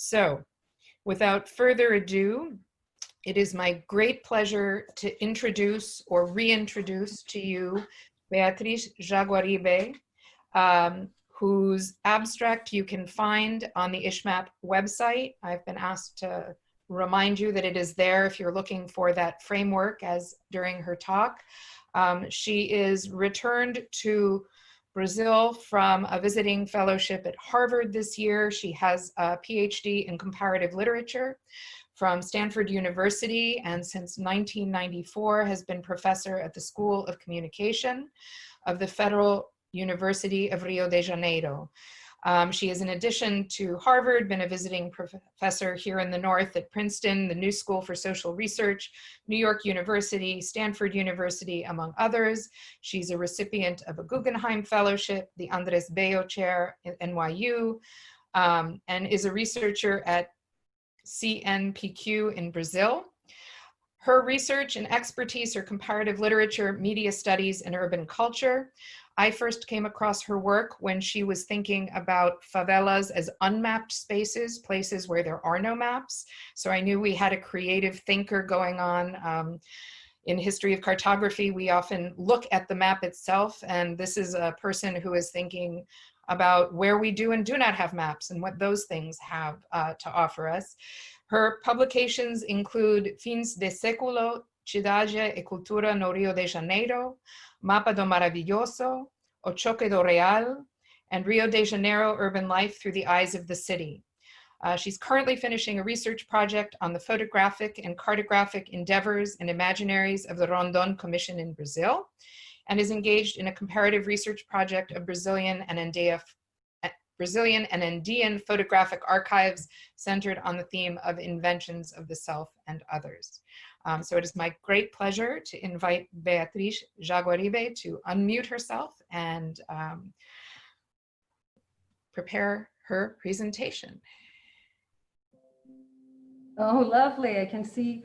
So, without further ado, it is my great pleasure to introduce or reintroduce to you Beatriz Jaguaribe, whose abstract you can find on the ISHMap website. I've been asked to remind you that it is there if you're looking for that framework as during her talk. She is returned to Brazil from a visiting fellowship at Harvard this year. She has a PhD in comparative literature from Stanford University, and since 1994 has been professor at the School of Communication of the Federal University of Rio de Janeiro. She has, in addition to Harvard, been a visiting professor here in the North at Princeton, the New School for Social Research, New York University, Stanford University, among others. She's a recipient of a Guggenheim Fellowship, the Andres Bello Chair at NYU, and is a researcher at CNPq in Brazil. Her research and expertise are comparative literature, media studies, and urban culture. I first came across her work when she was thinking about favelas as unmapped spaces, places where there are no maps. So I knew we had a creative thinker going on. In history of cartography, we often look at the map itself, and this is a person who is thinking about where we do and do not have maps and what those things have to offer us. Her publications include Fins de Século, Cidade e Cultura no Rio de Janeiro, Mapa do Maravilhoso, O Choque do Real, and Rio de Janeiro Urban Life Through the Eyes of the City. She's currently finishing a research project on the photographic and cartographic endeavors and imaginaries of the Rondon Commission in Brazil, and is engaged in a comparative research project of Brazilian and Andean photographic archives centered on the theme of inventions of the self and others. So it is my great pleasure to invite Beatriz Jaguaribe to unmute herself and prepare her presentation. Oh, lovely. I can see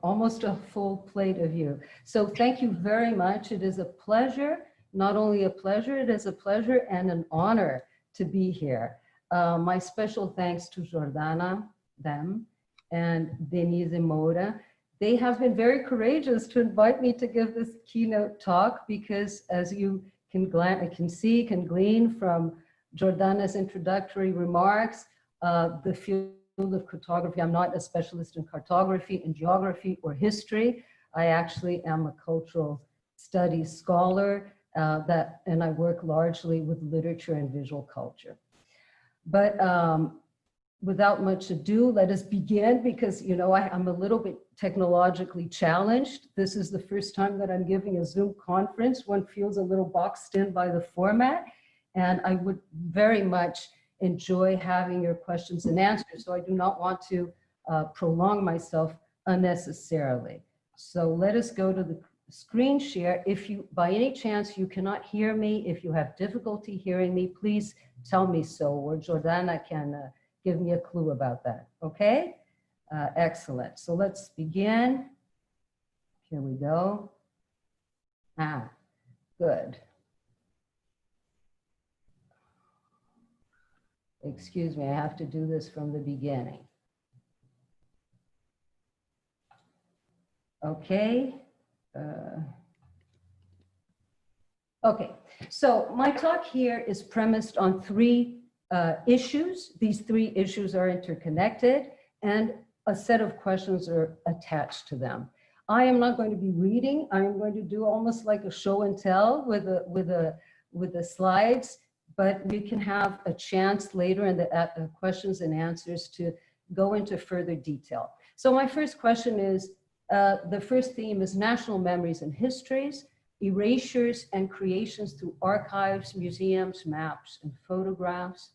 almost a full plate of you. So thank you very much. It is a pleasure, not only a pleasure, it is a pleasure and an honor to be here. My special thanks to Jordana, them, and Denise Moura. They have been very courageous to invite me to give this keynote talk because, as you can glean from Jordana's introductory remarks, the field of cartography, I'm not a specialist in cartography, in geography, or history. I actually am a cultural studies scholar, and I work largely with literature and visual culture. But without much ado, let us begin because, you know, I'm a little bit technologically challenged. This is the first time that I'm giving a Zoom conference. One feels a little boxed in by the format, and I would very much enjoy having your questions and answers. So I do not want to prolong myself unnecessarily. So let us go to the screen share. If you, by any chance, you cannot hear me, if you have difficulty hearing me, please tell me so, or Jordana can give me a clue about that, okay? Excellent, so let's begin. Here we go. Good. Excuse me, I have to do this from the beginning. Okay. Okay, so my talk here is premised on three issues. These three issues are interconnected and a set of questions are attached to them. I am not going to be reading. I am going to do almost like a show and tell with the slides, but we can have a chance later in the questions and answers to go into further detail. So my first question is, the first theme is national memories and histories, erasures and creations through archives, museums, maps, and photographs.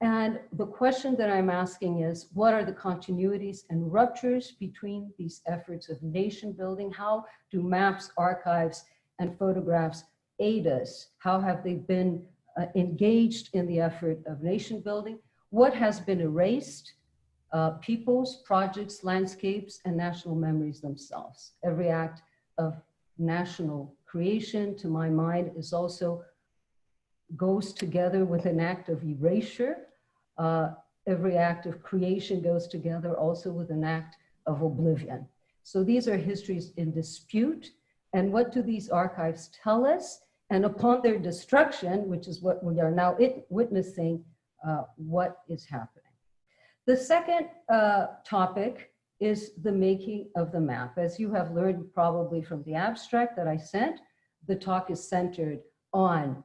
And the question that I'm asking is, what are the continuities and ruptures between these efforts of nation building? How do maps, archives, and photographs aid us? How have they been engaged in the effort of nation building? What has been erased? Peoples, projects, landscapes, and national memories themselves. Every act of national creation, to my mind, is also goes together with an act of erasure. every act of creation goes together also with an act of oblivion. So these are histories in dispute. And what do these archives tell us? And upon their destruction, which is what we are now witnessing, what is happening. The second topic is the making of the map. As you have learned probably from the abstract that I sent, the talk is centered on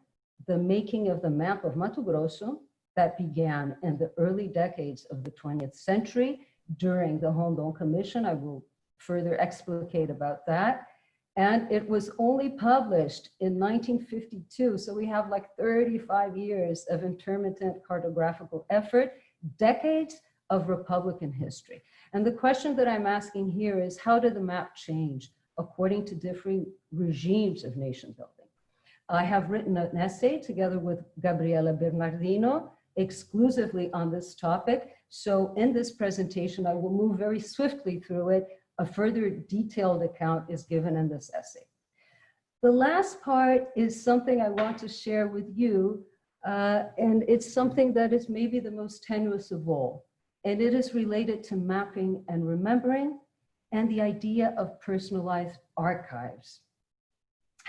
the making of the map of Mato Grosso that began in the early decades of the 20th century during the Rondon Commission. I will further explicate about that. And it was only published in 1952. So we have like 35 years of intermittent cartographical effort, decades of Republican history. And the question that I'm asking here is, how did the map change according to different regimes of nation building? I have written an essay together with Gabriela Bernardino exclusively on this topic. So in this presentation, I will move very swiftly through it. A further detailed account is given in this essay. The last part is something I want to share with you, and it's something that is maybe the most tenuous of all. And it is related to mapping and remembering and the idea of personalized archives.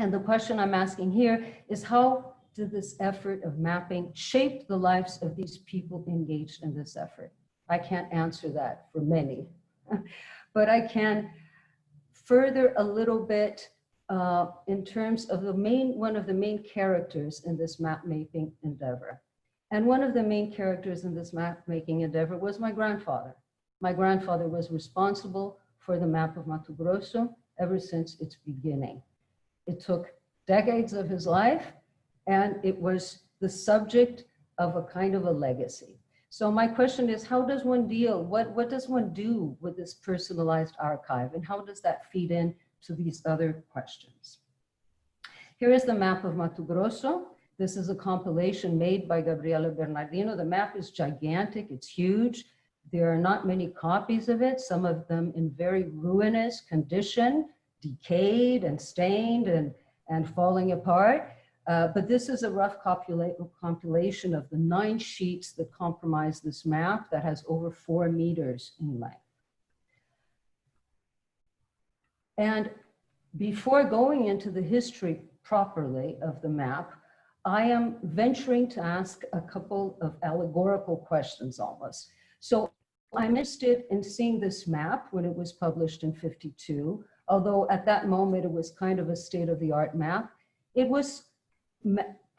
And the question I'm asking here is, how did this effort of mapping shape the lives of these people engaged in this effort? I can't answer that for many, but I can further a little bit in terms of one of the main characters in this map making endeavor. And one of the main characters in this map making endeavor was my grandfather. My grandfather was responsible for the map of Mato Grosso ever since its beginning. It took decades of his life, and it was the subject of a kind of a legacy. So my question is, how does one deal? What does one do with this personalized archive? And how does that feed in to these other questions? Here is the map of Mato Grosso. This is a compilation made by Gabriela Bernardino. The map is gigantic, it's huge. There are not many copies of it, some of them in very ruinous condition, decayed and stained and falling apart. But this is a rough compilation of the 9 sheets that comprise this map that has over 4 meters in length. And before going into the history properly of the map, I am venturing to ask a couple of allegorical questions almost. So I'm interested in seeing this map when it was published in '52, although at that moment it was kind of a state-of-the-art map. It was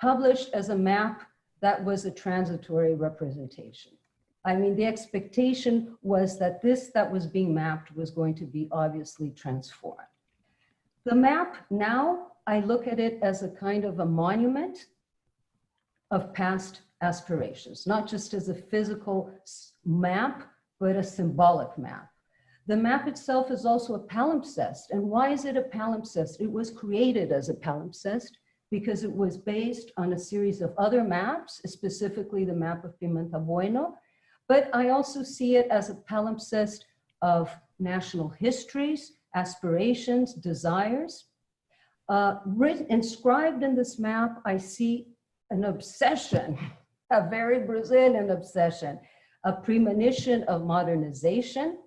published as a map that was a transitory representation. I mean, the expectation was that this that was being mapped was going to be obviously transformed. The map now, I look at it as a kind of a monument of past aspirations, not just as a physical map, but a symbolic map. The map itself is also a palimpsest. And why is it a palimpsest? It was created as a palimpsest because it was based on a series of other maps, specifically the map of Pimenta Bueno. But I also see it as a palimpsest of national histories, aspirations, desires. Inscribed in this map, I see an obsession, a very Brazilian obsession, a premonition of modernization.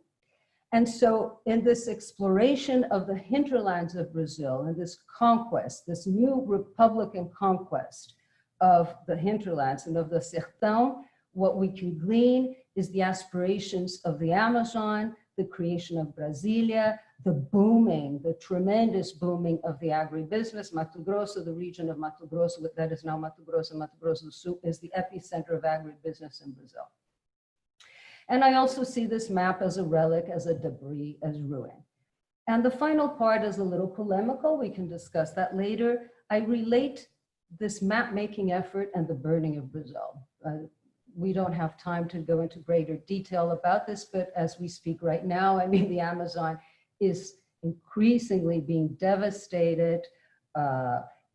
And so in this exploration of the hinterlands of Brazil and this conquest, this new Republican conquest of the hinterlands and of the sertão, what we can glean is the aspirations of the Amazon, the creation of Brasilia, the booming, the tremendous booming of the agribusiness. Mato Grosso, the region of Mato Grosso, that is now Mato Grosso do Sul, is the epicenter of agribusiness in Brazil. And I also see this map as a relic, as a debris, as ruin. And the final part is a little polemical. We can discuss that later. I relate this map-making effort and the burning of Brazil. We don't have time to go into greater detail about this, but as we speak right now, I mean, the Amazon is increasingly being devastated.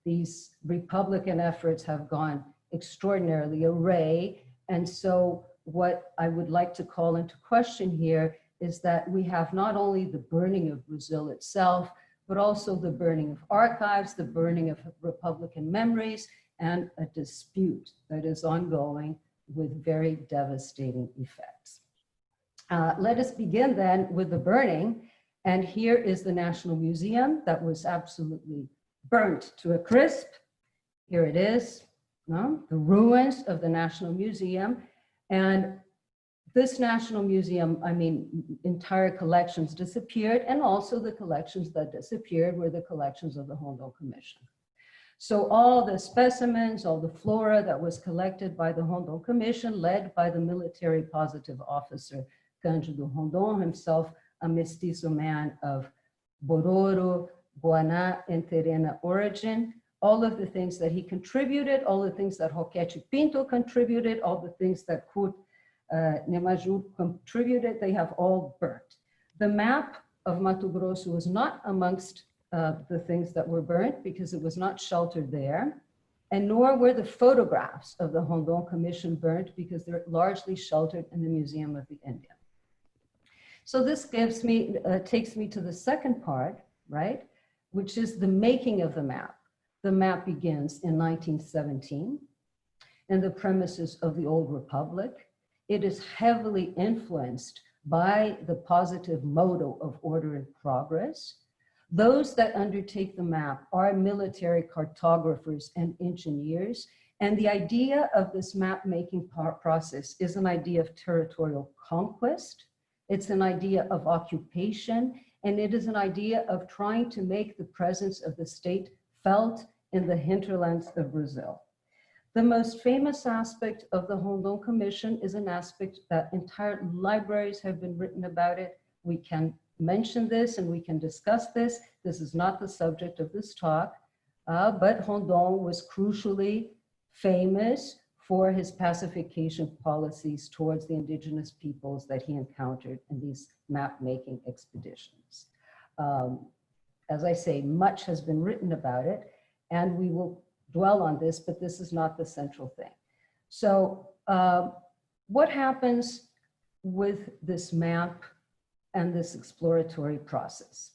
These Republican efforts have gone extraordinarily array. And so what I would like to call into question here is that we have not only the burning of Brazil itself, but also the burning of archives, the burning of Republican memories, and a dispute that is ongoing with very devastating effects. Let us begin then with the burning. And here is the National Museum that was absolutely burnt to a crisp. Here it is, the ruins of the National Museum. And this National Museum, I mean, entire collections disappeared, and also the collections that disappeared were the collections of the Rondon Commission. So all the specimens, all the flora that was collected by the Rondon Commission, led by the military positive officer, Cândido Rondon, himself a mestizo man of Bororo, Guaná, and Terena origin, all of the things that he contributed, all the things that Roquete Pinto contributed, all the things that Kurt Nemaju contributed, they have all burnt. The map of Mato Grosso was not amongst the things that were burnt because it was not sheltered there, and nor were the photographs of the Rondon Commission burnt because they're largely sheltered in the Museum of the Indian. So this gives me, takes me to the second part, right, which is the making of the map. The map begins in 1917 in the premises of the Old Republic. It is heavily influenced by the positive motto of order and progress. Those that undertake the map are military cartographers and engineers. And the idea of this map-making process is an idea of territorial conquest. It's an idea of occupation, and it is an idea of trying to make the presence of the state felt in the hinterlands of Brazil. The most famous aspect of the Rondon Commission is an aspect that entire libraries have been written about it. We can mention this and we can discuss this. This is not the subject of this talk, but Rondon was crucially famous for his pacification policies towards the indigenous peoples that he encountered in these map-making expeditions. As I say, much has been written about it, and we will dwell on this, but this is not the central thing. So what happens with this map and this exploratory process?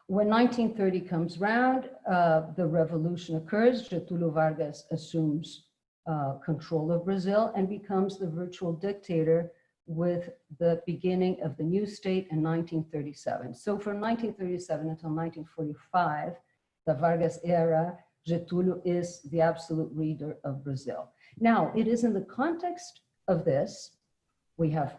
When 1930 comes round, the revolution occurs. Getúlio Vargas assumes control of Brazil and becomes the virtual dictator with the beginning of the new state in 1937. So from 1937 until 1945, the Vargas era, Getúlio is the absolute leader of Brazil. Now, it is in the context of this, we have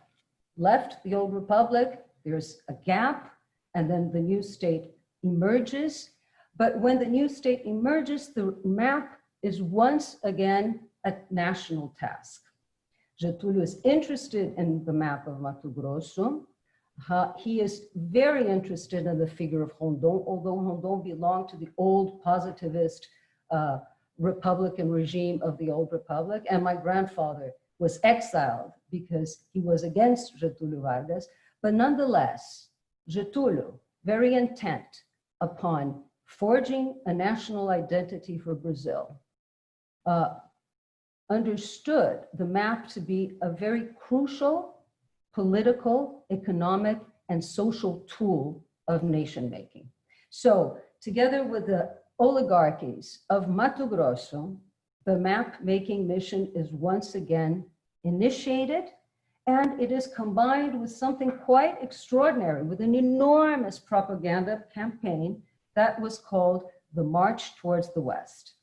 left the old republic, there's a gap, and then the new state emerges. But when the new state emerges, the map is once again a national task. Getúlio is interested in the map of Mato Grosso. He is very interested in the figure of Rondon, although Rondon belonged to the old positivist Republican regime of the old republic. And my grandfather was exiled because he was against Getúlio Vargas. But nonetheless, Getúlio, very intent upon forging a national identity for Brazil, understood the map to be a very crucial political, economic, and social tool of nation making. So together with the oligarchies of Mato Grosso, the map making mission is once again initiated, and it is combined with something quite extraordinary, with an enormous propaganda campaign that was called the March Towards the West.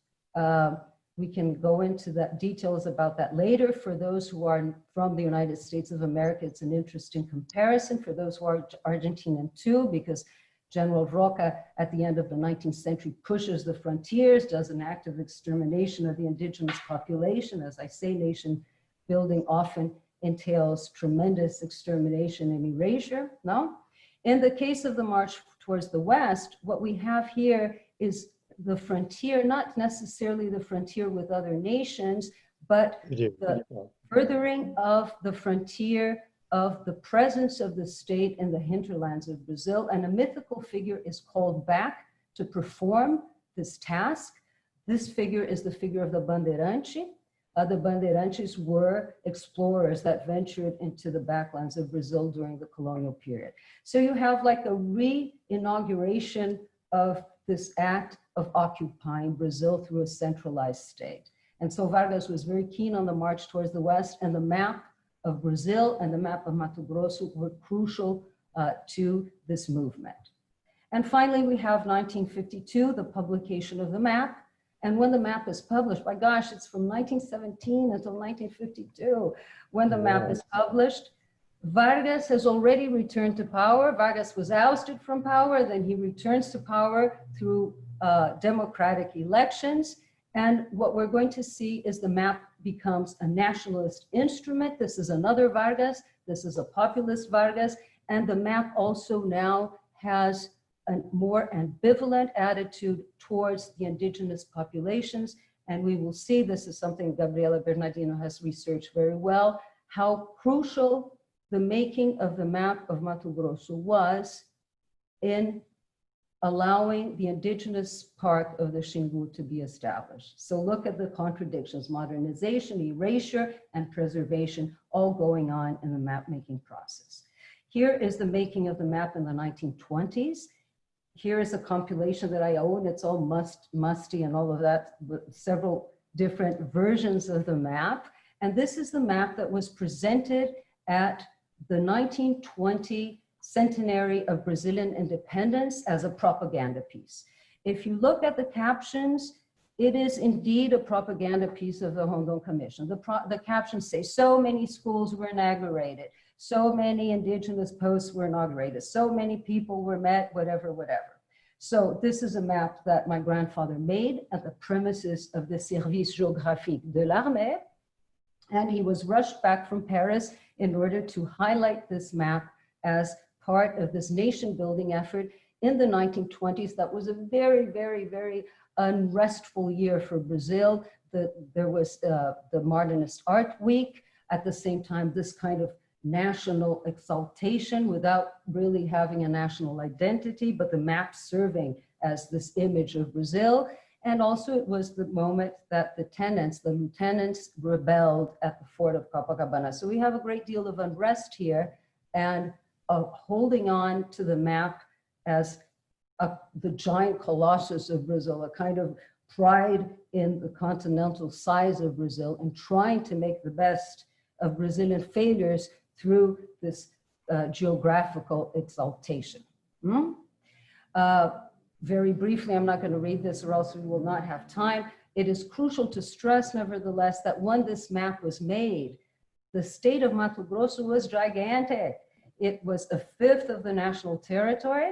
We can go into the details about that later. For those who are from the United States of America, it's an interesting comparison. For those who are Argentinian too, because General Roca at the end of the 19th century pushes the frontiers, does an act of extermination of the indigenous population. As I say, nation building often entails tremendous extermination and erasure, no? In the case of the March Towards the West, what we have here is the frontier, not necessarily the frontier with other nations, but the furthering of the frontier of the presence of the state in the hinterlands of Brazil. And a mythical figure is called back to perform this task. This figure is the figure of the Bandeirante. The Bandeirantes were explorers that ventured into the backlands of Brazil during the colonial period. So you have like a re-inauguration of this act of occupying Brazil through a centralized state. And so Vargas was very keen on the march towards the west, and the map of Brazil and the map of Mato Grosso were crucial to this movement. And finally, we have 1952, the publication of the map. And when the map is published, by gosh, it's from 1917 until 1952. When the map is published, Vargas has already returned to power. Vargas was ousted from power, then he returns to power through democratic elections. And what we're going to see is the map becomes a nationalist instrument. This is another Vargas. This is a populist Vargas. And the map also now has a more ambivalent attitude towards the indigenous populations. And we will see, this is something Gabriela Bernardino has researched very well, how crucial the making of the map of Mato Grosso was in allowing the indigenous part of the Xingu to be established. So look at the contradictions: modernization, erasure, and preservation, all going on in the map making process. Here is the making of the map in the 1920s. Here is a compilation that I own. It's all musty and all of that, but several different versions of the map. And this is the map that was presented at the 1920 centenary of Brazilian independence as a propaganda piece. If you look at the captions, it is indeed a propaganda piece of the Rondon Commission. The captions say, so many schools were inaugurated, so many indigenous posts were inaugurated, so many people were met, whatever, whatever. So this is a map that my grandfather made at the premises of the Service Géographique de l'Armée, and he was rushed back from Paris in order to highlight this map as part of this nation building effort in the 1920s. That was a very, very, very unrestful year for Brazil. There was the Modernist Art Week. At the same time, this kind of national exaltation without really having a national identity, but the map serving as this image of Brazil. And also it was the moment that the lieutenants rebelled at the fort of Copacabana. So we have a great deal of unrest here, and holding on to the map as the giant colossus of Brazil, a kind of pride in the continental size of Brazil, and trying to make the best of Brazilian failures through this geographical exaltation. Very briefly, I'm not going to read this or else we will not have time. It is crucial to stress, nevertheless, that when this map was made, the state of Mato Grosso was gigantic. It was a fifth of the national territory.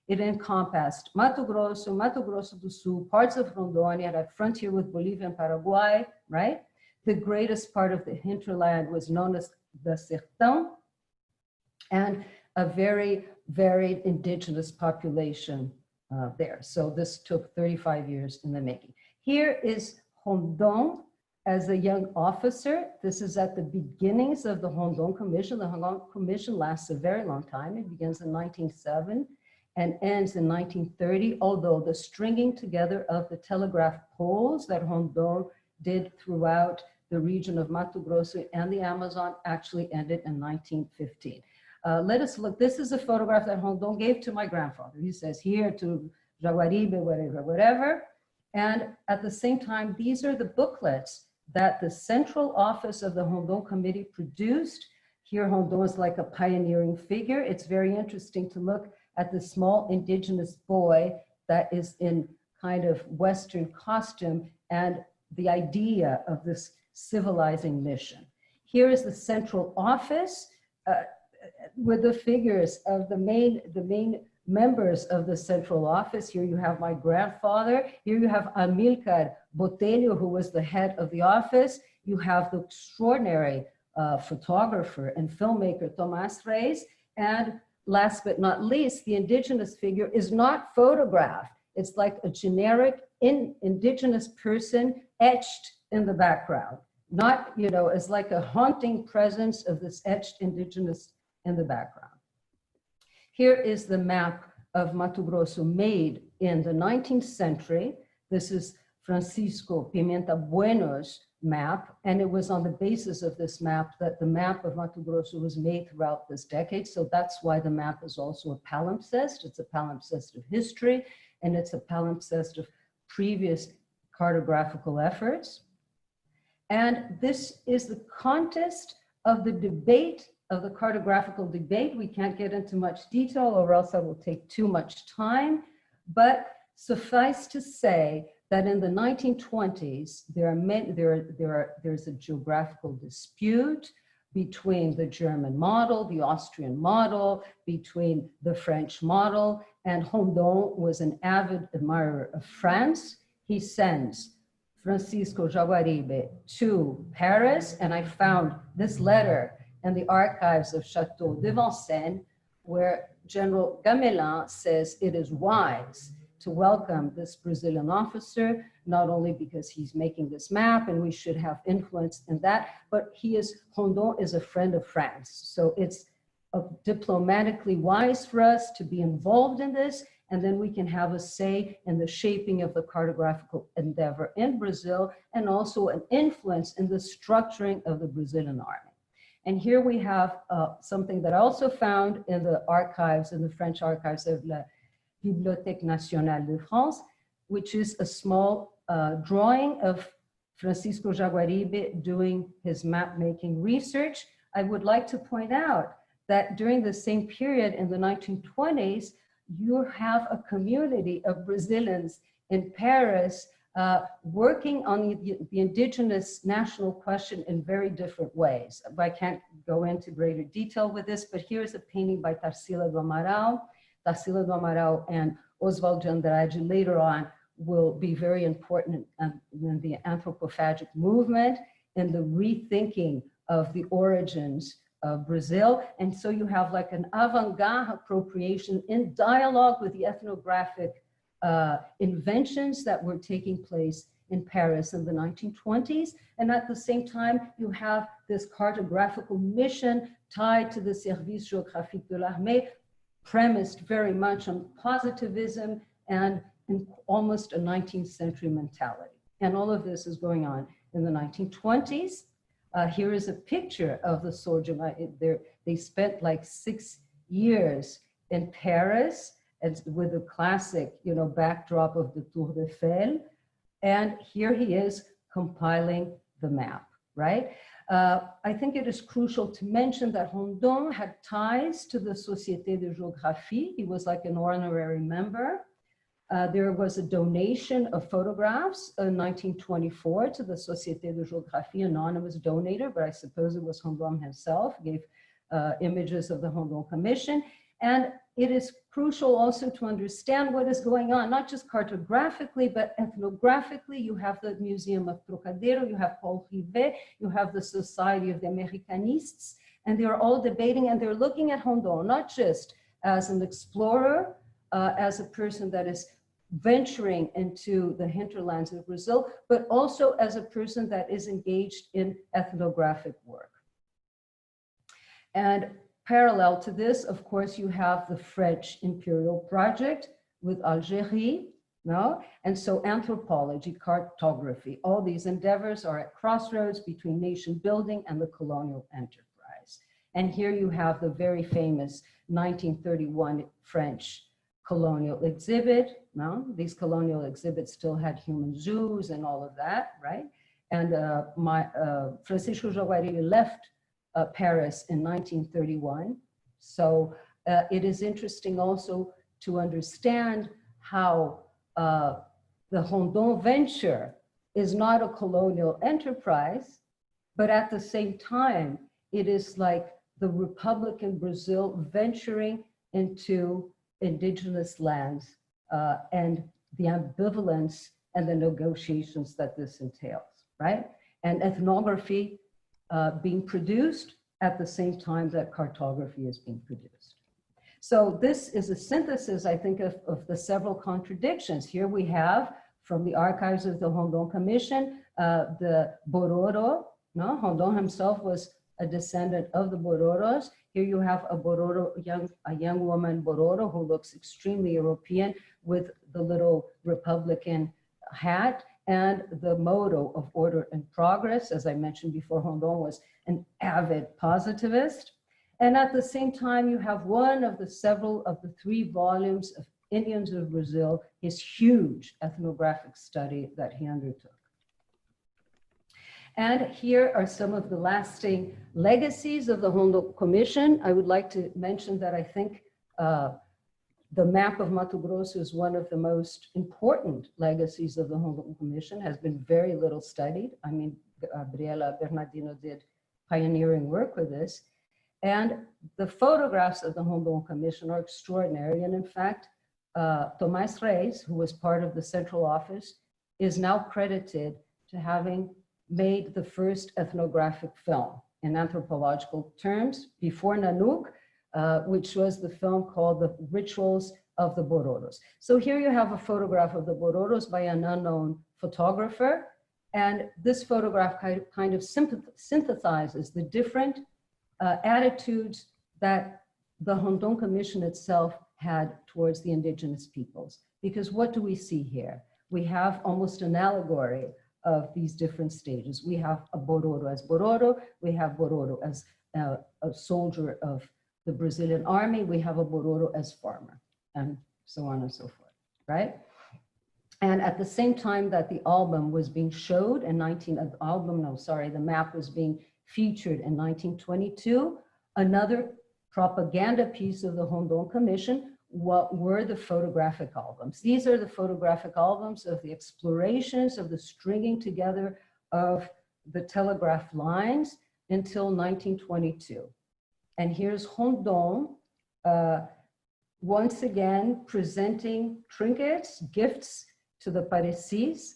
It encompassed Mato Grosso do Sul, parts of Rondônia, that frontier with Bolivia and Paraguay, right? The greatest part of the hinterland was known as the Sertão, and a very varied indigenous population there. So this took 35 years in the making. Here is Rondon as a young officer. This is at the beginnings of the Rondon Commission. The Rondon Commission lasts a very long time. It begins in 1907 and ends in 1930, although the stringing together of the telegraph poles that Rondon did throughout the region of Mato Grosso and the Amazon actually ended in 1915. Let us look. This is a photograph that Rondon gave to my grandfather. He says here to Jaguaribe, whatever, whatever. And at the same time, these are the booklets that the central office of the Rondon Committee produced. Here, Rondon is like a pioneering figure. It's very interesting to look at the small indigenous boy that is in kind of Western costume and the idea of this civilizing mission. Here is the central office with the figures of the main members of the central office. Here you have my grandfather. Here you have Amilcar Botelho, who was the head of the office. You have the extraordinary photographer and filmmaker Tomás Reis. And last but not least, the indigenous figure is not photographed. It's like a generic indigenous person etched in the background. Not, you know, it's like a haunting presence of this etched indigenous in the background. Here is the map of Mato Grosso made in the 19th century. This is Francisco Pimenta Bueno's map, and it was on the basis of this map that the map of Mato Grosso was made throughout this decade. So that's why the map is also a palimpsest. It's a palimpsest of history, and it's a palimpsest of previous cartographical efforts. And this is the contest of the debate, of the cartographical debate. We can't get into much detail or else I will take too much time, but suffice to say that in the 1920s, there's a geographical dispute between the German model, the Austrian model, between the French model, and Rondon was an avid admirer of France. He sends Francisco Jaguaribe to Paris, and I found this letter in the archives of Chateau de Vincennes, where General Gamelin says it is wise to welcome this Brazilian officer, not only because he's making this map and we should have influence in that, but Rondon is a friend of France. So it's diplomatically wise for us to be involved in this, and then we can have a say in the shaping of the cartographical endeavor in Brazil, and also an influence in the structuring of the Brazilian army. And here we have something that I also found in the archives, in the French archives of La Bibliothèque Nationale de France, which is a small drawing of Francisco Jaguaribe doing his map-making research. I would like to point out that during the same period in the 1920s, you have a community of Brazilians in Paris working on the indigenous national question in very different ways. I can't go into greater detail with this, but here's a painting by Tarsila do Amaral. Tarsila do Amaral and Oswald de Andrade later on will be very important in the anthropophagic movement and the rethinking of the origins of Brazil. And so you have like an avant-garde appropriation in dialogue with the ethnographic inventions that were taking place in Paris in the 1920s. And at the same time, you have this cartographical mission tied to the Service Géographique de l'Armée, premised very much on positivism and in almost a 19th century mentality. And all of this is going on in the 1920s. Here is a picture of the soldier. They spent like 6 years in Paris, and with the classic, backdrop of the Tour Eiffel. And here he is compiling the map, right? I think it is crucial to mention that Rondon had ties to the Société de Géographie. He was like an honorary member. There was a donation of photographs in 1924 to the Société de Géographie, anonymous donor, but I suppose it was Rondon himself, gave images of the Rondon Commission. And it is crucial also to understand what is going on, not just cartographically, but ethnographically. You have the Museum of Trocadero, you have Paul Rivet, you have the Society of the Americanists, and they're all debating and they're looking at Rondon, not just as an explorer, as a person that is venturing into the hinterlands of Brazil, but also as a person that is engaged in ethnographic work. And parallel to this, of course, you have the French imperial project with Algeria, no? And so anthropology, cartography, all these endeavors are at crossroads between nation building and the colonial enterprise. And here you have the very famous 1931 French colonial exhibit. No? These colonial exhibits still had human zoos and all of that, right? And Francisco Jaguaribe left Paris in 1931. So it is interesting also to understand how the Rondon venture is not a colonial enterprise, but at the same time, it is like the Republican Brazil venturing into indigenous lands and the ambivalence and the negotiations that this entails, right? And ethnography being produced at the same time that cartography is being produced. So this is a synthesis, I think, of the several contradictions. Here we have, from the archives of the Rondon Commission, the Bororo. No? Rondon himself was a descendant of the Bororos. Here you have a Bororo, a young woman Bororo who looks extremely European with the little Republican hat and the motto of order and progress. As I mentioned before, Rondon was an avid positivist. And at the same time, you have one of the several of the 3 volumes of Indians of Brazil, his huge ethnographic study that he undertook. And here are some of the lasting legacies of the Rondon Commission. I would like to mention that I think the map of Mato Grosso is one of the most important legacies of the Rondon Commission, has been very little studied. I mean, Gabriela Bernardino did pioneering work with this. And the photographs of the Rondon Commission are extraordinary. And in fact, Tomás Reis, who was part of the central office, is now credited to having made the first ethnographic film in anthropological terms before Nanook, which was the film called The Rituals of the Bororos. So here you have a photograph of the Bororos by an unknown photographer. And this photograph kind of synthesizes the different attitudes that the Rondon Commission itself had towards the indigenous peoples. Because what do we see here? We have almost an allegory of these different stages. We have a Bororo as Bororo, we have Bororo as a soldier of the Brazilian army, we have a Bororo as farmer, and so on and so forth, right? And at the same time that the album was being showed in the map was being featured in 1922, another propaganda piece of the Rondon Commission, what were the photographic albums. These are the photographic albums of the explorations of the stringing together of the telegraph lines until 1922. And here's Rondon once again presenting trinkets, gifts to the Parecis.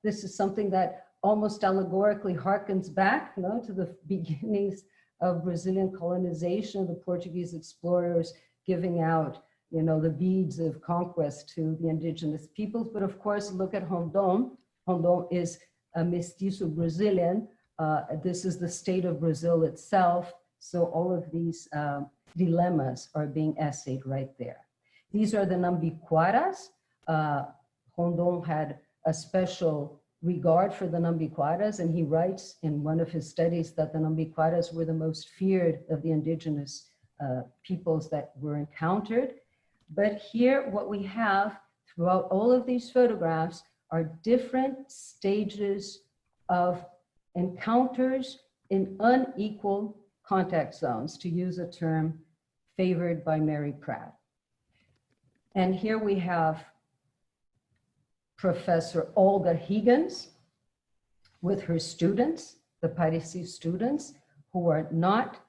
This is something that almost allegorically harkens back, to the beginnings of Brazilian colonization, the Portuguese explorers giving out, the beads of conquest to the indigenous peoples. But of course, look at Rondon. Rondon is a mestizo Brazilian. This is the state of Brazil itself. So all of these dilemmas are being essayed right there. These are the Nambiquaras. Rondon had a special regard for the Nambiquaras, and he writes in one of his studies that the Nambiquaras were the most feared of the indigenous peoples that were encountered. But here, what we have throughout all of these photographs are different stages of encounters in unequal contact zones, to use a term favored by Mary Pratt. And here we have Professor Olga Higgins with her students, the Pareci students, who are not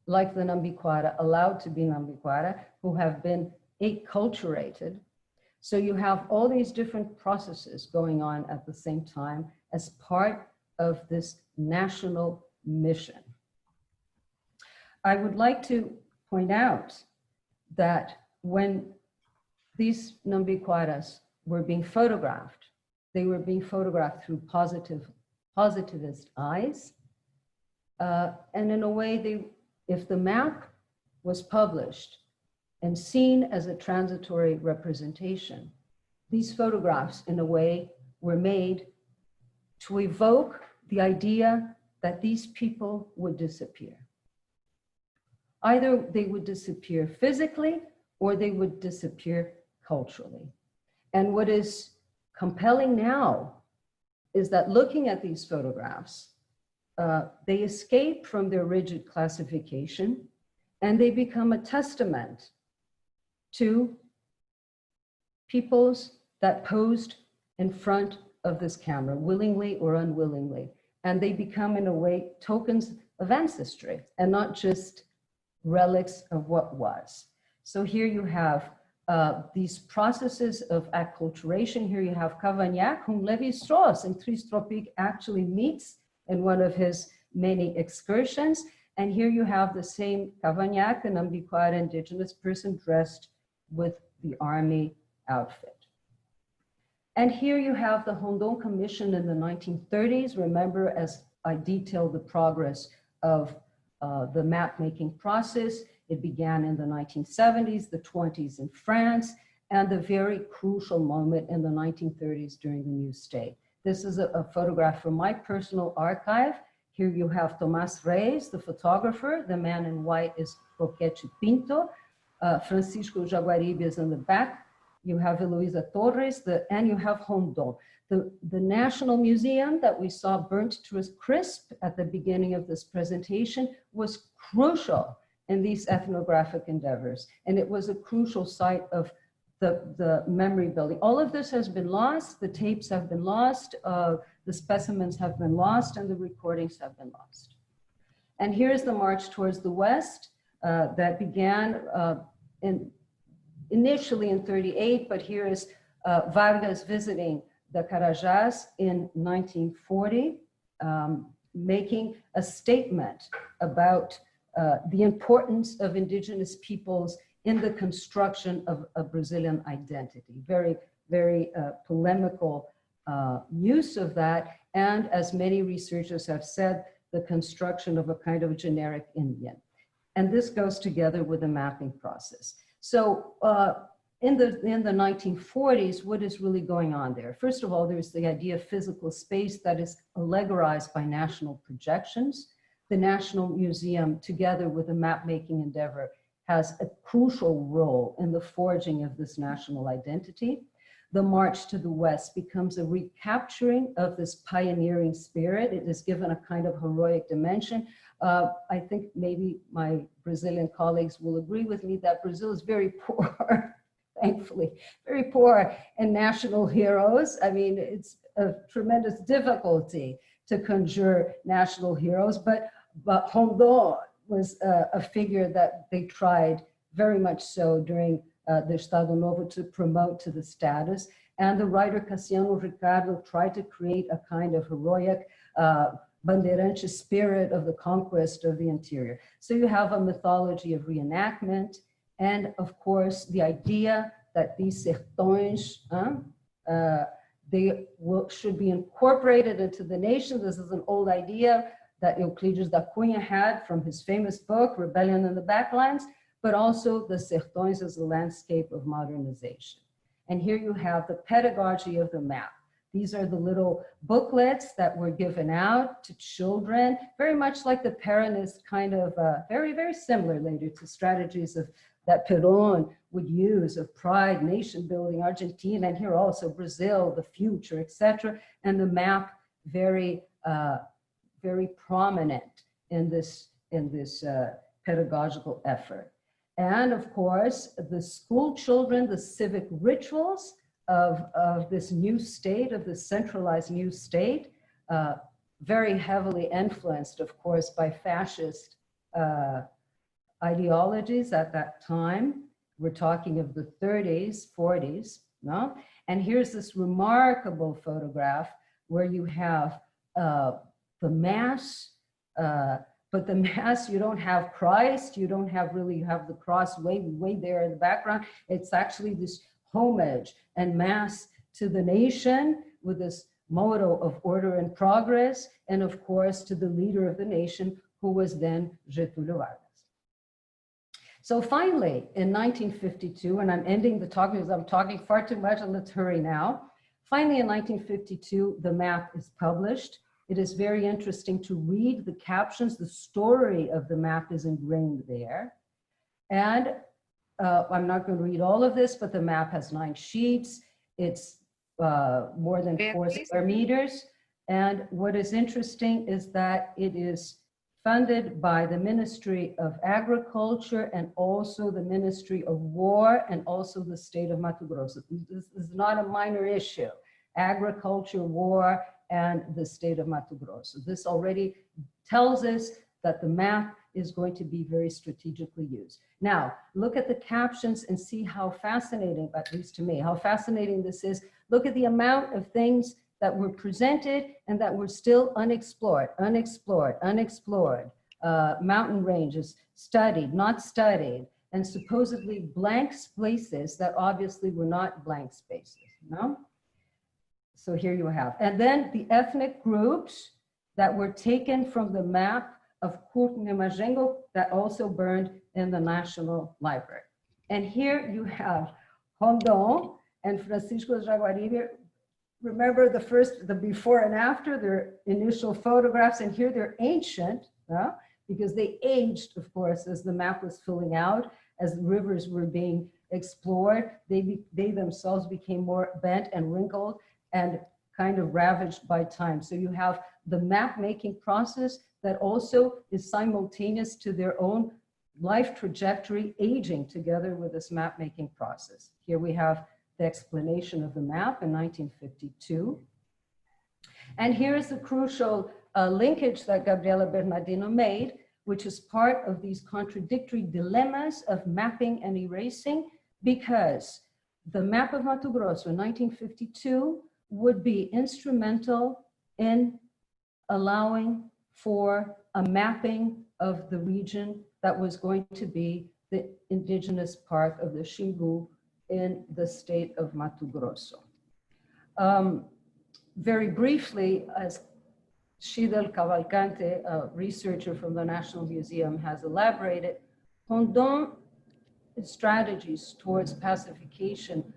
like the Nambiquara, allowed to be Nambiquara, who have been acculturated. So you have all these different processes going on at the same time as part of this national mission. I would like to point out that when these Nambiquaras were being photographed, they were being photographed through positivist eyes. And in a way, if the map was published and seen as a transitory representation, these photographs, in a way, were made to evoke the idea that these people would disappear. Either they would disappear physically or they would disappear culturally. And what is compelling now is that looking at these photographs, they escape from their rigid classification and they become a testament to peoples that posed in front of this camera, willingly or unwillingly. And they become, in a way, tokens of ancestry and not just relics of what was. So here you have these processes of acculturation. Here you have Cavagnac, whom Lévi-Strauss in Tris Tropiques actually meets in one of his many excursions. And here you have the same Cavagnac, an Nambiquara indigenous person dressed with the army outfit. And here you have the Rondon Commission in the 1930s. Remember, as I detailed the progress of the map-making process, it began in the 1970s, the 20s in France, and the very crucial moment in the 1930s during the New State. This is a photograph from my personal archive. Here you have Tomás Reis, the photographer. The man in white is Roquete Pinto. Francisco Jaguaribe is in the back. you have Heloísa Torres, and you have Rondon. The National Museum that we saw burnt to a crisp at the beginning of this presentation was crucial in these ethnographic endeavors. And it was a crucial site of the memory building. All of this has been lost. The tapes have been lost. The specimens have been lost, and the recordings have been lost. And here's the march towards the west that began initially in 38, but here is Vargas visiting the Carajás in 1940, making a statement about the importance of indigenous peoples in the construction of a Brazilian identity. Very, very polemical use of that. And as many researchers have said, the construction of a kind of generic Indian. And this goes together with the mapping process. So in the 1940s, what is really going on there? First of all, there's the idea of physical space that is allegorized by national projections. The National Museum, together with the map-making endeavor, has a crucial role in the forging of this national identity. The march to the west becomes a recapturing of this pioneering spirit. It is given a kind of heroic dimension. I think maybe my Brazilian colleagues will agree with me that Brazil is very poor, thankfully, very poor in national heroes. I mean, it's a tremendous difficulty to conjure national heroes, but Rondon was a figure that they tried very much so during the Estado Novo to promote to the status. And the writer Cassiano Ricardo tried to create a kind of heroic bandeirante spirit of the conquest of the interior. So you have a mythology of reenactment, and of course the idea that these sertões, should be incorporated into the nation. This is an old idea that Euclides da Cunha had from his famous book, Rebellion in the Backlands, but also the sertões as a landscape of modernization. And here you have the pedagogy of the map. These are the little booklets that were given out to children, very much like the Peronist kind of, very, very similar later to strategies that Perón would use of pride, nation building, Argentina, and here also Brazil, the future, etc. And the map very, very prominent in this pedagogical effort. And of course, the school children, the civic rituals of this new state, of this centralized new state, very heavily influenced, of course, by fascist ideologies at that time. We're talking of the 30s, 40s, no? And here's this remarkable photograph where you have the Mass, but the Mass, you don't have Christ, you don't have really, you have the cross way there in the background. It's actually this homage and Mass to the nation with this motto of order and progress, and of course to the leader of the nation, who was then Getúlio Vargas. So finally, in 1952, and I'm ending the talk because I'm talking far too much, and let's hurry now. Finally, in 1952, the map is published. It is very interesting to read the captions. The story of the map is ingrained there. And I'm not going to read all of this, but the map has 9 sheets. It's more than 4 square meters. And what is interesting is that it is funded by the Ministry of Agriculture and also the Ministry of War and also the state of Mato Grosso. This is not a minor issue. Agriculture, war, and the state of Mato Grosso. This already tells us that the map is going to be very strategically used. Now, look at the captions and see how fascinating, at least to me, how fascinating this is. Look at the amount of things that were presented and that were still unexplored, mountain ranges, studied, not studied, and supposedly blank spaces that obviously were not blank spaces, no? So here you have, and then the ethnic groups that were taken from the map of Magengo that also burned in the National Library. And here you have Rondon and Francisco Jaguaribe. Remember the before and after, their initial photographs, and here they're ancient, because they aged, of course, as the map was filling out, as the rivers were being explored, they themselves became more bent and wrinkled and kind of ravaged by time. So you have the map making process that also is simultaneous to their own life trajectory aging together with this map making process. Here we have the explanation of the map in 1952. And here is the crucial linkage that Gabriela Bernardino made, which is part of these contradictory dilemmas of mapping and erasing, because the map of Mato Grosso in 1952 would be instrumental in allowing for a mapping of the region that was going to be the indigenous part of the Xingu in the state of Mato Grosso. Very briefly, as Shidel Cavalcante, a researcher from the National Museum, has elaborated, Rondon strategies towards pacification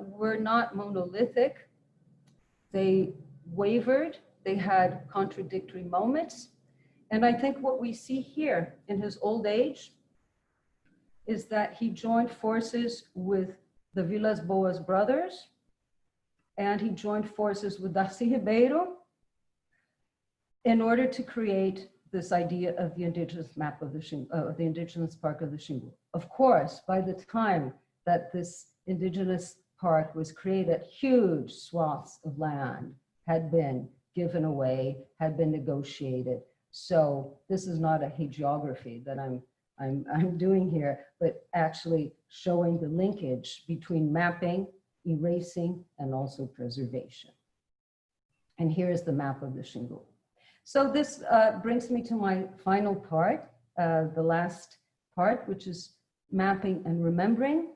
were not monolithic. They wavered, they had contradictory moments. And I think what we see here in his old age is that he joined forces with the Vilas Boas brothers, and he joined forces with Darcy Ribeiro in order to create this idea of the indigenous map of the indigenous park of the Xingu. Of course, by the time that this indigenous park was created, huge swaths of land had been given away, had been negotiated. So this is not a hagiography that I'm doing here, but actually showing the linkage between mapping, erasing, and also preservation. And here is the map of the Xingu. So this brings me to my final part, the last part, which is mapping and remembering.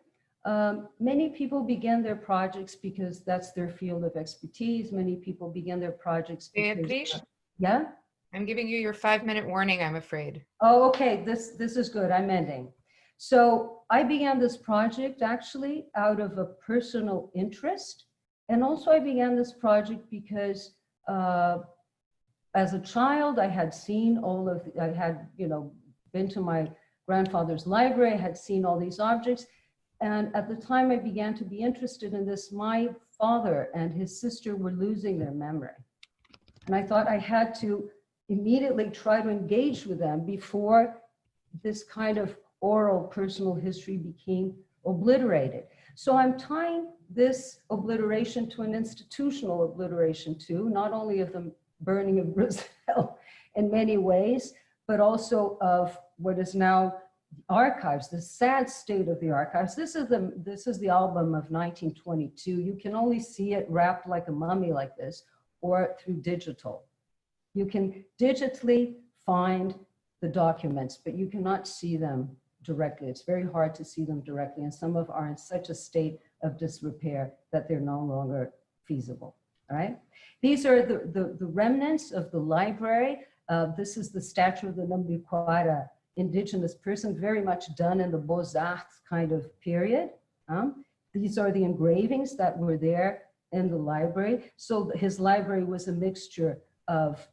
Many people begin their projects because that's their field of expertise. Many people begin their projects because, Beatriz, yeah? I'm giving you your 5-minute warning, I'm afraid. Oh, okay, this is good, I'm ending. So I began this project actually out of a personal interest. And also I began this project because as a child, I had seen I had, been to my grandfather's library, I had seen all these objects. And at the time I began to be interested in this, my father and his sister were losing their memory. And I thought I had to immediately try to engage with them before this kind of oral personal history became obliterated. So I'm tying this obliteration to an institutional obliteration too, not only of the burning of Brazil in many ways, but also of what is now archives, the sad state of the archives. This is the album of 1922. You can only see it wrapped like a mummy like this, or through digital. You can digitally find the documents, but you cannot see them directly. It's very hard to see them directly, and some of are in such a state of disrepair that they're no longer feasible. All right. These are the remnants of the library. This is the statue of the Nambiquara indigenous person, very much done in the Beaux-Arts kind of period. These are the engravings that were there in the library. So his library was a mixture of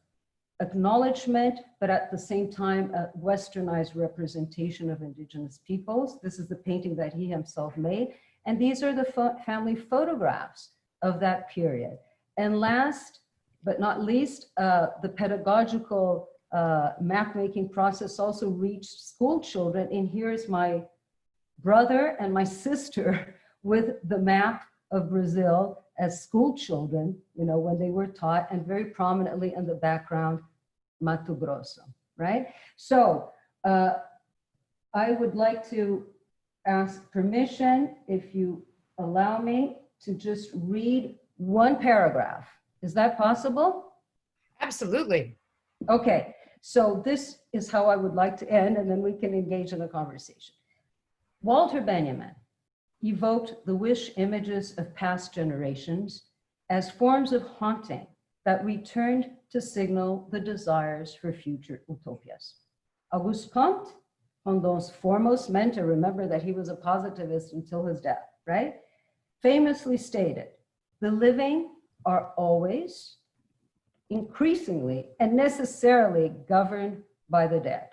acknowledgement, but at the same time, a westernized representation of indigenous peoples. This is the painting that he himself made. And these are the family photographs of that period. And last but not least, the pedagogical map-making process also reached school children. And here's my brother and my sister with the map of Brazil as school children, when they were taught, and very prominently in the background, Mato Grosso, right? So I would like to ask permission, if you allow me, to just read one paragraph. Is that possible? Absolutely. Okay, so this is how I would like to end, and then we can engage in a conversation. Walter Benjamin evoked the wish images of past generations as forms of haunting that returned to signal the desires for future utopias. Auguste Comte, Rondon's foremost mentor, remember that he was a positivist until his death, right? Famously stated, the living are always, increasingly, and necessarily governed by the dead.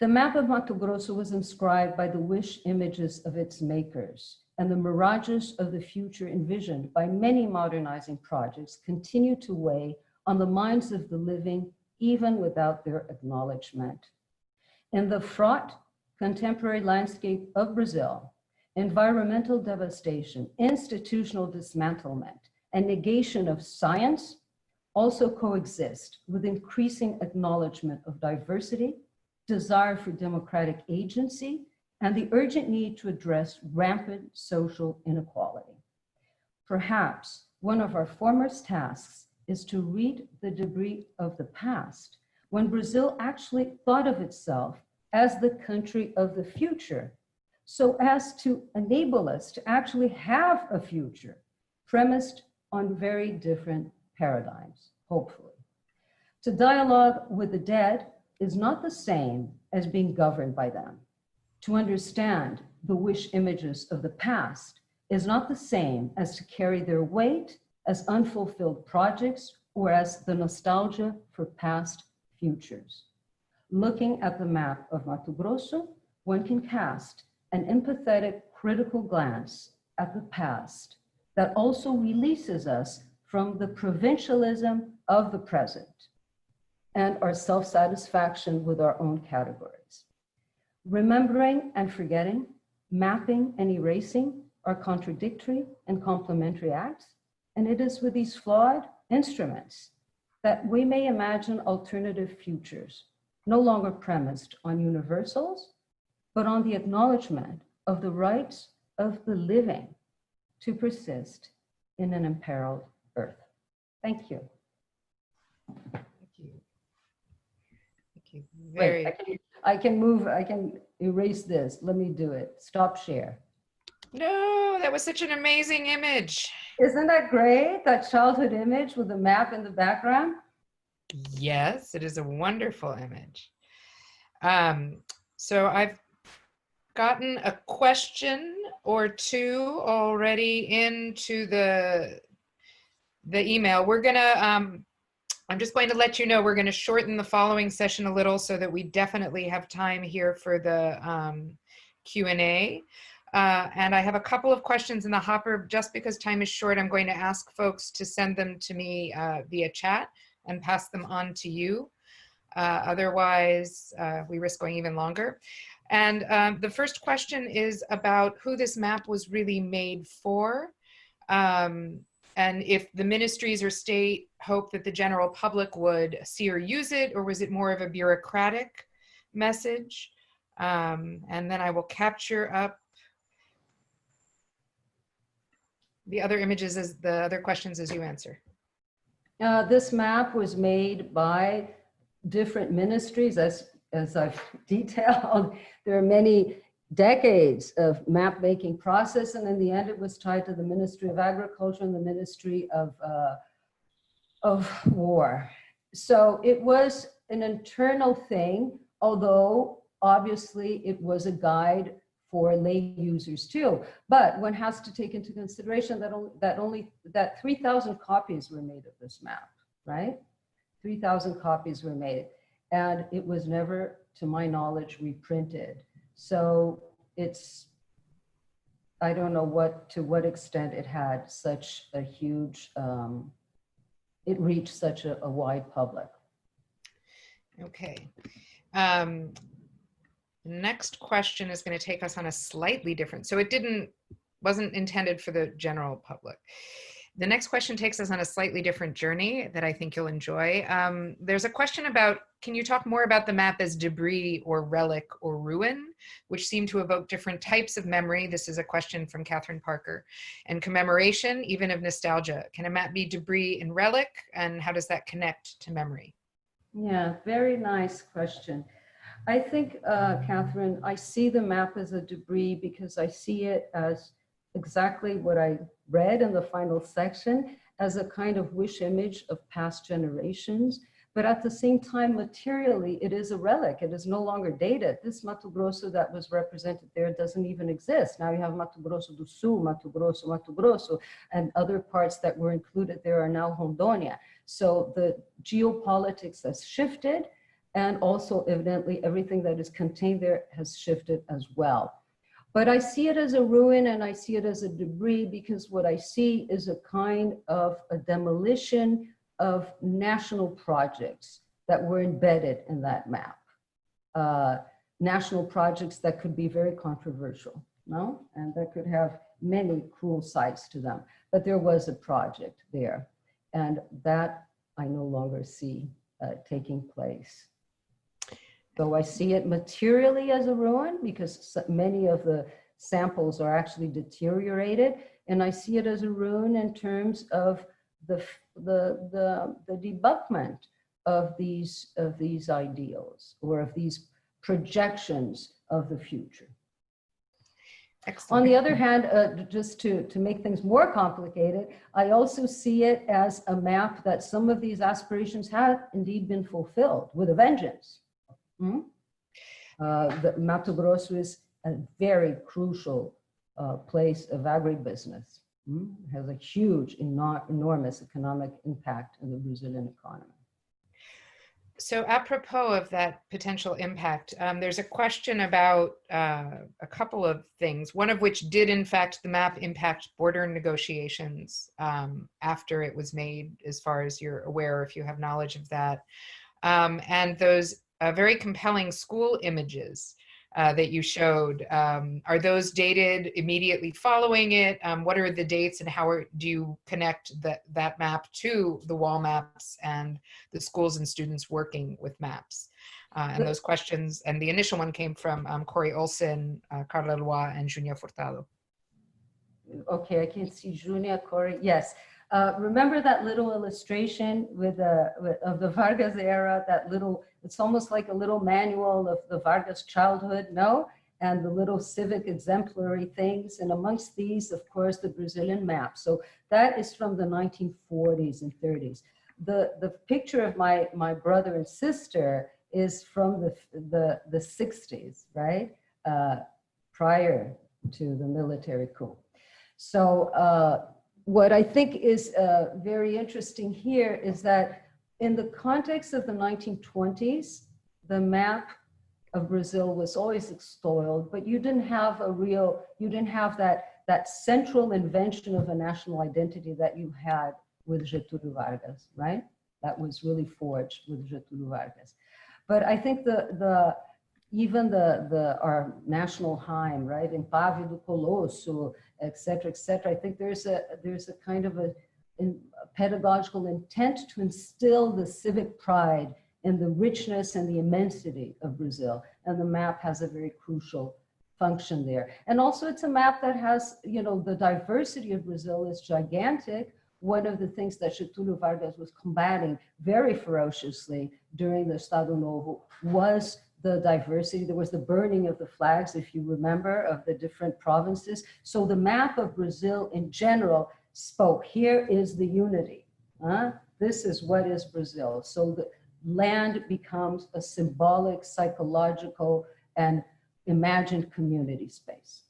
The map of Mato Grosso was inscribed by the wish images of its makers, and the mirages of the future envisioned by many modernizing projects continue to weigh on the minds of the living, even without their acknowledgement. In the fraught contemporary landscape of Brazil, environmental devastation, institutional dismantlement, and negation of science also coexist with increasing acknowledgement of diversity, desire for democratic agency, and the urgent need to address rampant social inequality. Perhaps one of our foremost tasks is to read the debris of the past when Brazil actually thought of itself as the country of the future, so as to enable us to actually have a future premised on very different paradigms, hopefully. To dialogue with the dead is not the same as being governed by them. To understand the wish images of the past is not the same as to carry their weight as unfulfilled projects or as the nostalgia for past futures. Looking at the map of Mato Grosso, one can cast an empathetic, critical glance at the past that also releases us from the provincialism of the present and our self-satisfaction with our own categories. Remembering and forgetting, mapping and erasing are contradictory and complementary acts, and it is with these flawed instruments that we may imagine alternative futures, no longer premised on universals, but on the acknowledgement of the rights of the living to persist in an imperiled earth. Thank you. Thank you. Thank you. Very. Wait, I can erase this. Let me do it. Stop share. No, that was such an amazing image. Isn't that great? That childhood image with the map in the background? Yes, it is a wonderful image. So I've gotten a question or two already into the email. We're gonna, I'm just going to let you know, we're gonna shorten the following session a little so that we definitely have time here for the Q&A. And I have a couple of questions in the hopper. Just because time is short, I'm going to ask folks to send them to me via chat and pass them on to you. Otherwise, we risk going even longer. And the first question is about who this map was really made for. And if the ministries or state hope that the general public would see or use it, or was it more of a bureaucratic message? And then I will capture up the other images as the other questions as you answer. This map was made by different ministries, as I've detailed. There are many decades of map making process, and in the end it was tied to the Ministry of Agriculture and the Ministry of War. So it was an internal thing, although obviously it was a guide for lay users too. But one has to take into consideration that 3,000 copies were made of this map, right? 3,000 copies were made, and it was never, to my knowledge, reprinted. So it's, I don't know to what extent it had such a huge, it reached such a wide public. Okay. Next question is going to take us on a slightly different, so it wasn't intended for the general public. The next question takes us on a slightly different journey that I think you'll enjoy. There's a question about, can you talk more about the map as debris or relic or ruin, which seem to evoke different types of memory? This is a question from Catherine Parker. And commemoration, even of nostalgia. Can a map be debris and relic, and how does that connect to memory? Yeah, very nice question. I think, Catherine, I see the map as a debris because I see it as exactly what I read in the final section, as a kind of wish image of past generations. But at the same time, materially, it is a relic. It is no longer dated. This Mato Grosso that was represented there doesn't even exist. Now you have Mato Grosso do Sul, Mato Grosso, and other parts that were included there are now Rondônia. So the geopolitics has shifted. And also, evidently, everything that is contained there has shifted as well. But I see it as a ruin and I see it as a debris because what I see is a kind of a demolition of national projects that were embedded in that map. National projects that could be very controversial, no? And that could have many cruel sides to them. But there was a project there, and that I no longer see taking place. Though I see it materially as a ruin because many of the samples are actually deteriorated, and I see it as a ruin in terms of the debunking of these ideals or of these projections of the future. Excellent. On the other hand, just to make things more complicated, I also see it as a map that some of these aspirations have indeed been fulfilled with a vengeance. The Mato Grosso is a very crucial place of agribusiness. It has a huge, enormous economic impact in the Brazilian economy. So apropos of that potential impact, there's a question about a couple of things, one of which did in fact the map impact border negotiations after it was made, as far as you're aware, if you have knowledge of that. And those very compelling school images that you showed, are those dated immediately following it? What are the dates and how do you connect that map to the wall maps and the schools and students working with maps? And those questions, and the initial one came from Corey Olson, Carla Lois, and Junia Furtado. Okay, I can see Junia, Corey, yes. Remember that little illustration of the Vargas era, that little, it's almost like a little manual of the Vargas childhood, no? And the little civic exemplary things. And amongst these, of course, the Brazilian map. So that is from the 1940s and 30s. The picture of my brother and sister is from the 60s, right? Prior to the military coup. So, what I think is very interesting here is that in the context of the 1920s, the map of Brazil was always extolled, but you didn't have that central invention of a national identity that you had with Getúlio Vargas, right? That was really forged with Getúlio Vargas. But I think even our national hymn, right, Impávido Colosso, et cetera, I think there's a kind of a pedagogical intent to instill the civic pride in the richness and the immensity of Brazil. And the map has a very crucial function there. And also it's a map that has, the diversity of Brazil is gigantic. One of the things that Getúlio Vargas was combating very ferociously during the Estado Novo was the diversity. There was the burning of the flags, if you remember, of the different provinces. So the map of Brazil in general spoke, here is the unity. This is what is Brazil. So the land becomes a symbolic, psychological, and imagined community space.